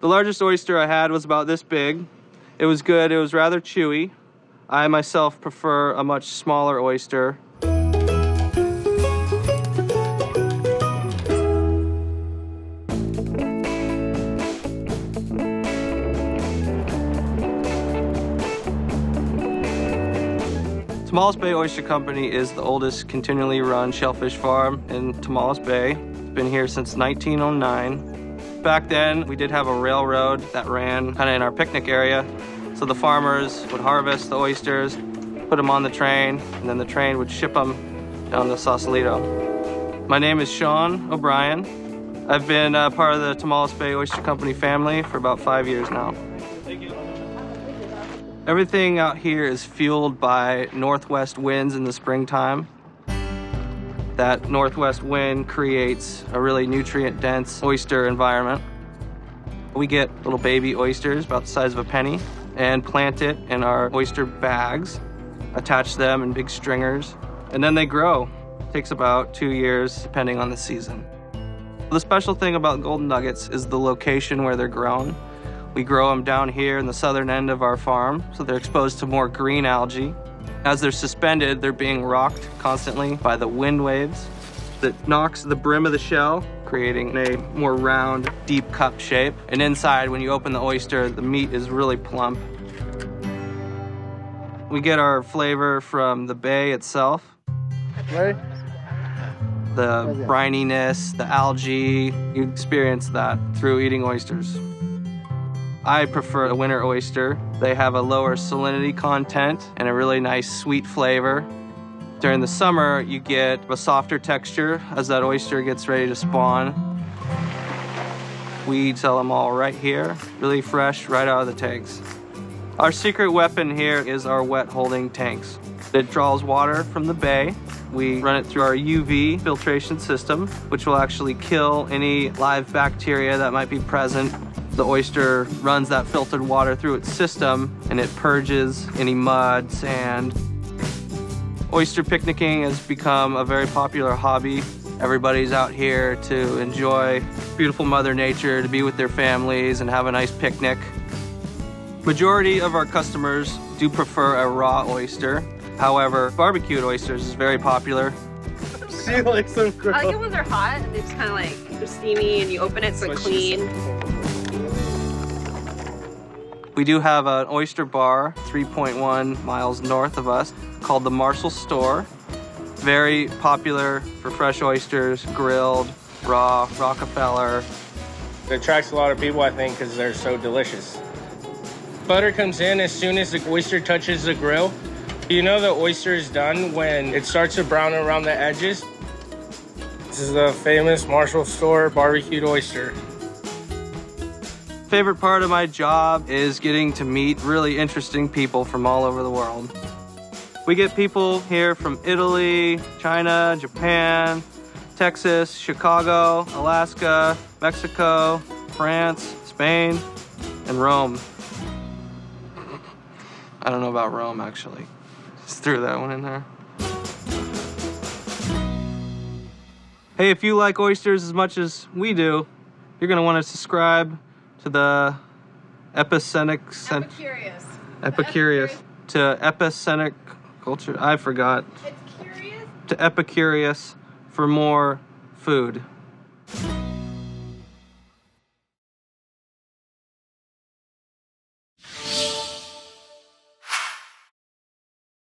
The largest oyster I had was about this big. It was good. It was rather chewy. I myself prefer a much smaller oyster. Tomales Bay Oyster Company is the oldest continually run shellfish farm in Tomales Bay. It's been here since 1909. Back then, we did have a railroad that ran kind of in our picnic area. So the farmers would harvest the oysters, put them on the train, and then the train would ship them down to Sausalito. My name is Sean O'Brien. I've been part of the Tomales Bay Oyster Company family for about 5 years now. Thank you. Everything out here is fueled by northwest winds in the springtime. That northwest wind creates a really nutrient-dense oyster environment. We get little baby oysters about the size of a penny and plant it in our oyster bags, attach them in big stringers, and then they grow. It takes about 2 years depending on the season. The special thing about golden nuggets is the location where they're grown. We grow them down here in the southern end of our farm, so they're exposed to more green algae. As they're suspended, they're being rocked constantly by the wind waves that knocks the brim of the shell, creating a more round, deep cup shape. And inside, when you open the oyster, the meat is really plump. We get our flavor from the bay itself. Ready? The brininess, the algae, you experience that through eating oysters. I prefer a winter oyster. They have a lower salinity content and a really nice sweet flavor. During the summer, you get a softer texture as that oyster gets ready to spawn. We sell them all right here, really fresh, right out of the tanks. Our secret weapon here is our wet holding tanks. It draws water from the bay. We run it through our UV filtration system, which will actually kill any live bacteria that might be present. The oyster runs that filtered water through its system and it purges any mud, sand. Oyster picnicking has become a very popular hobby. Everybody's out here to enjoy beautiful Mother Nature, to be with their families and have a nice picnic. Majority of our customers do prefer a raw oyster. However, barbecued oysters is very popular. She likes them grilled. I like it when they're hot and it's kind of like they're steamy and you open it so it's clean. We do have an oyster bar 3.1 miles north of us called the Marshall Store. Very popular for fresh oysters, grilled, raw, Rockefeller. It attracts a lot of people, I think, because they're so delicious. Butter comes in as soon as the oyster touches the grill. You know the oyster is done when it starts to brown around the edges. This is the famous Marshall Store barbecued oyster. Favorite part of my job is getting to meet really interesting people from all over the world. We get people here from Italy, China, Japan, Texas, Chicago, Alaska, Mexico, France, Spain, and Rome. I don't know about Rome, actually. Just threw that one in there. Hey, if you like oysters as much as we do, you're gonna want to subscribe to the Epicurious to Epicenic Culture. I forgot. It's curious. To Epicurious for more food.